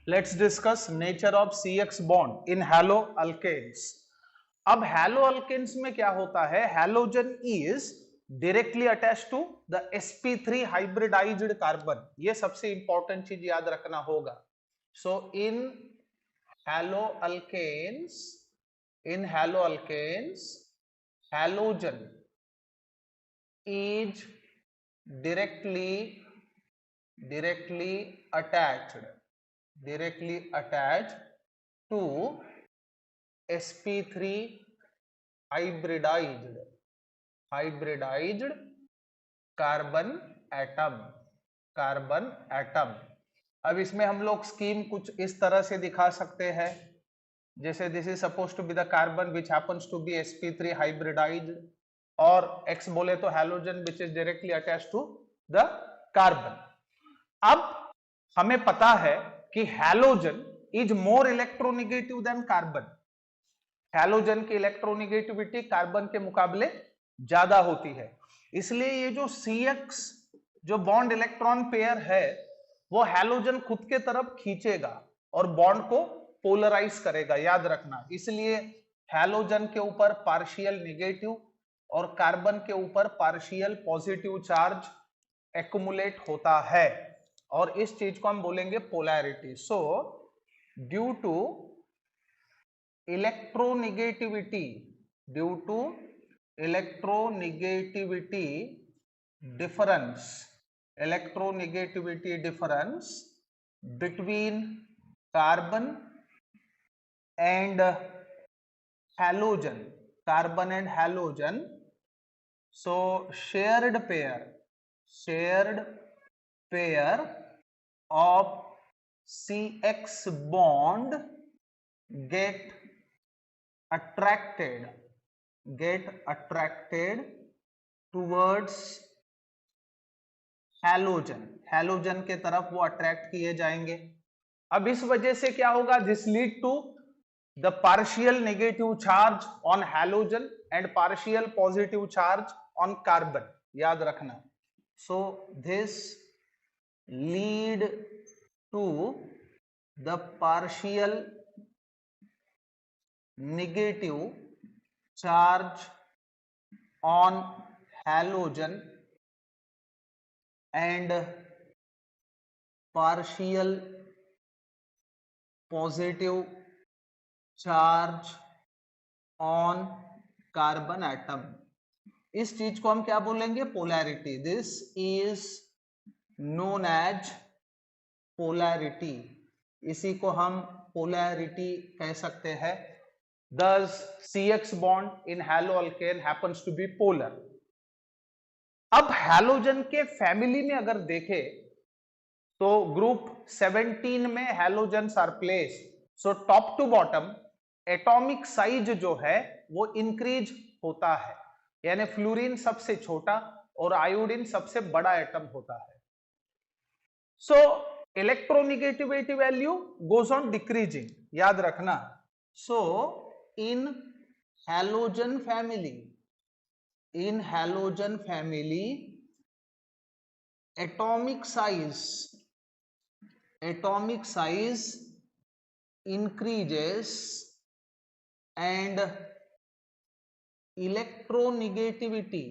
Let's discuss nature of CX bond in haloalkanes. अब haloalkanes में क्या होता है? Halogen is directly attached to the sp3 hybridized carbon. ये सबसे इंपॉर्टेंट चीज याद रखना होगा. So in haloalkanes, halogen is directly attached to sp3 hybridized carbon atom. अब इसमें हम लोग स्कीम कुछ इस तरह से दिखा सकते हैं, जैसे this is suppose to be the carbon which happens to be sp3 hybridized, और x बोले तो halogen which is directly attached to the carbon. अब हमें पता है कि halogen is more electronegative than carbon. Halogen की इलेक्ट्रोनेगेटिविटी कार्बन के मुकाबले ज्यादा होती है, इसलिए ये जो CX जो बॉन्ड इलेक्ट्रॉन पेयर है वो हैलोजन खुद के तरफ खींचेगा और बॉन्ड को पोलराइज करेगा, याद रखना. इसलिए हैलोजन के ऊपर पार्शियल नेगेटिव और कार्बन के ऊपर पार्शियल पॉजिटिव चार्ज एक्युमुलेट होता है, और इस चीज को हम बोलेंगे polarity. So due to electronegativity difference between carbon and halogen, so shared pair of CX bond get attracted towards halogen के तरफ वो अट्रैक्ट किए जाएंगे. अब इस वजह से क्या होगा? This lead to the partial negative charge on halogen and partial positive charge on carbon, याद रखना. So this lead to the partial negative charge on halogen and partial positive charge on carbon atom. इस चीज को हम क्या बोलेंगे? Polarity. This is known as polarity. इसी को हम पोलैरिटी कह सकते हैं. Thus CX bond in haloalkane happens to be polar. अब हैलोजन के फैमिली में अगर देखें तो ग्रुप 17 में halogens are placed. So top to bottom atomic size जो है वो इंक्रीज होता है, यानी फ्लोरीन सबसे छोटा और आयोडीन सबसे बड़ा एटम होता है. So electronegativity value goes on decreasing, याद रखना. So in halogen family atomic size increases and electronegativity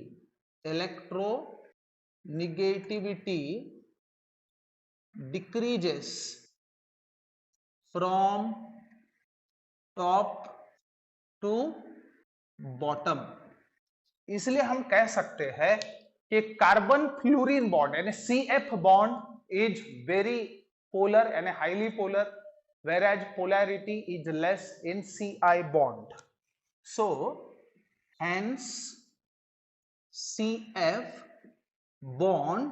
decreases from top to bottom. इसलिए हम कह सकते हैं कि कार्बन फ्लोरीन बॉन्ड यानी CF bond is very polar यानी highly polar, whereas polarity is less in CI bond. So hence CF bond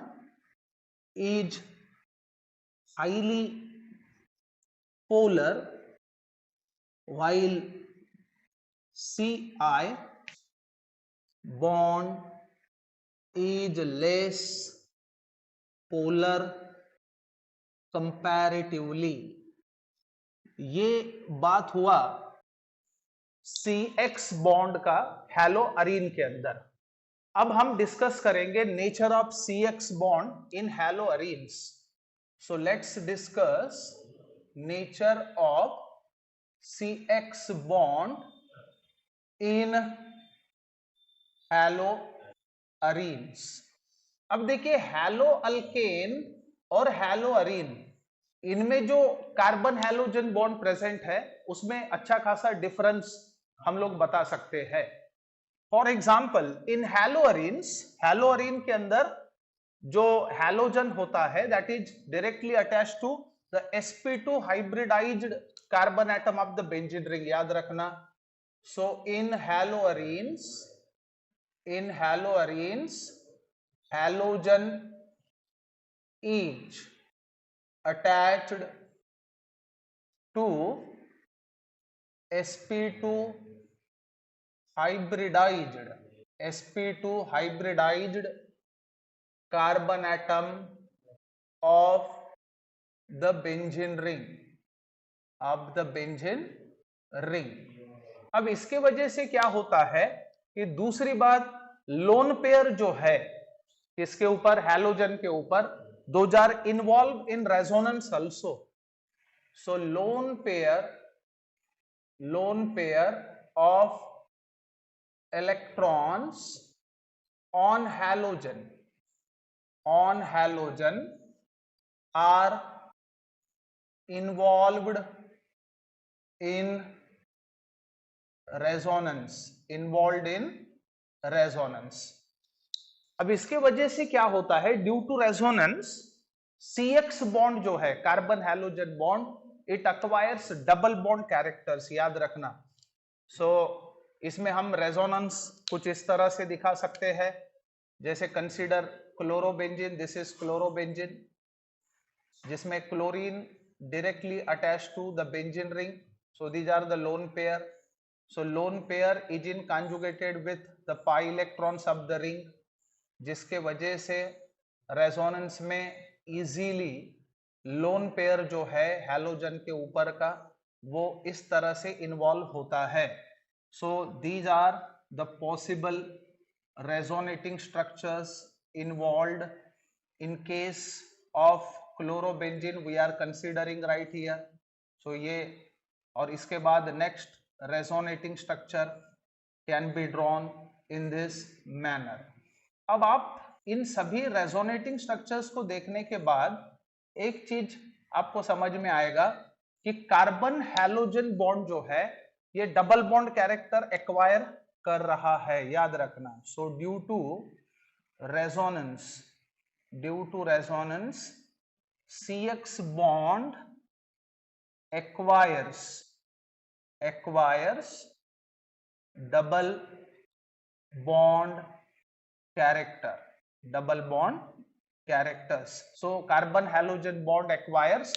is highly polar while CI bond is less polar comparatively. ये बात हुआ CX bond का हैलोअरीन के अंदर. अब हम डिस्कस करेंगे nature of CX bond in haloarenes. So let's discuss nature of CX bond in haloarenes. अब देखिए हैलो अल्केन और हैलो अरीन, इनमें जो कार्बन हैलोजन बॉन्ड प्रेजेंट है उसमें अच्छा खासा डिफरेंस हम लोग बता सकते हैं। फॉर एग्जाम्पल इन हैलोअरीन्स, हैलोअरीन के अंदर जो हैलोजन होता है that is directly attached to the sp2 hybridized carbon atom of the benzene ring, याद रखना। So in हैलोअरीन्स halogen is attached to sp2 hybridized carbon atom of the benzene ring। अब इसके वजह से क्या होता है कि दूसरी बात, लोन पेयर जो है इसके ऊपर, हैलोजन के ऊपर, those are involve in resonance also. So lone pair of electrons on halogen are involved in resonance, अब इसके वजह से क्या होता है, due to resonance CX bond जो है carbon halogen bond it acquires double bond characters, याद रखना। सो इसमें हम रेजोनेंस कुछ इस तरह से दिखा सकते हैं, जैसे consider chlorobenzene, this is chlorobenzene जिसमें chlorine directly attached to the benzene ring, so these are the lone pair। so lone pair is in conjugated with the pi electrons of the ring, जिसके वजह से resonance में easily lone pair जो है halogen के ऊपर का वो इस तरह से इन्वॉल्व होता है। So these are the possible resonating structures involved in case of chlorobenzene we are considering right here. So ये, और इसके बाद next resonating structure can be drawn in this manner. अब आप इन सभी रेजोनेटिंग स्ट्रक्चर्स को देखने के बाद एक चीज आपको समझ में आएगा कि कार्बन हैलोजन बॉन्ड जो है ये डबल बॉन्ड कैरेक्टर एक्वायर कर रहा है, याद रखना। So due to resonance CX bond acquires double bond characters। so carbon halogen bond acquires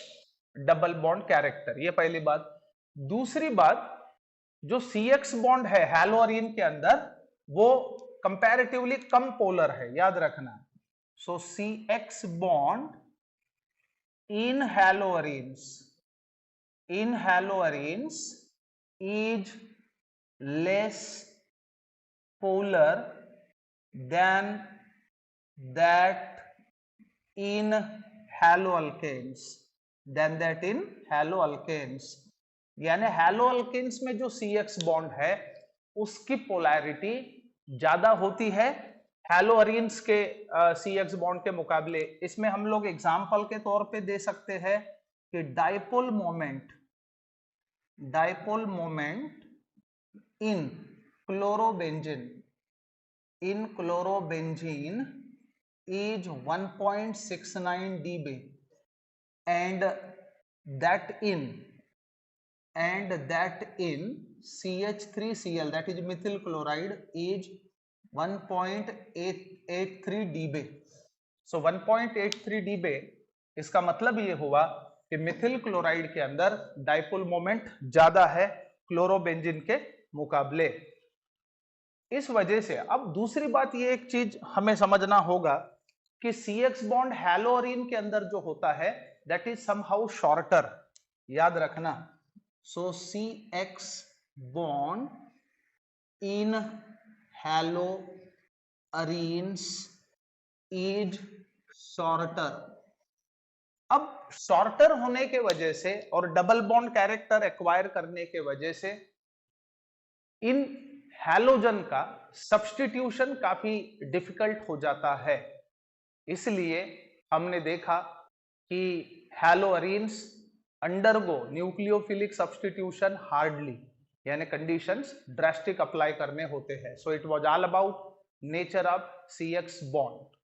double bond character, ये पहली बात। दूसरी बात, जो CX बॉन्ड है हैलोअरीन के अंदर वो कंपैरेटिवली कम पोलर है, याद रखना। So CX bond in haloarenes is less polar than that in haloalkanes, यानी हैलोअल्केन्स में जो CX बॉन्ड है उसकी पोलैरिटी ज्यादा होती है हैलोअरीन्स के CX बॉन्ड के मुकाबले। इसमें हम लोग एग्जाम्पल के तौर पे दे सकते हैं कि dipole moment in chlorobenzene is 1.69 dB and that in CH3Cl, that is methyl chloride, is 1.83 dB। so 1.83 dB इसका मतलब ये हुआ कि मिथिल क्लोराइड के अंदर डाइपोल मोमेंट ज्यादा है क्लोरोबेंजीन के मुकाबले। इस वजह से अब दूसरी बात, ये एक चीज हमें समझना होगा कि CX बॉन्ड हैलोअरीन के अंदर जो होता है दैट इज समहाउ शॉर्टर, याद रखना। So CX bond in haloarenes is shorter. अब शॉर्टर होने के वजह से और डबल बॉन्ड कैरेक्टर एक्वायर करने के वजह से इन हैलोजन का सब्स्टिट्यूशन काफी डिफिकल्ट हो जाता है। इसलिए हमने देखा कि हैलोअरीन्स अंडरगो न्यूक्लियोफिलिक सब्स्टिट्यूशन हार्डली, यानी कंडीशंस ड्रास्टिक अप्लाई करने होते हैं। So it was all about nature of CX bond.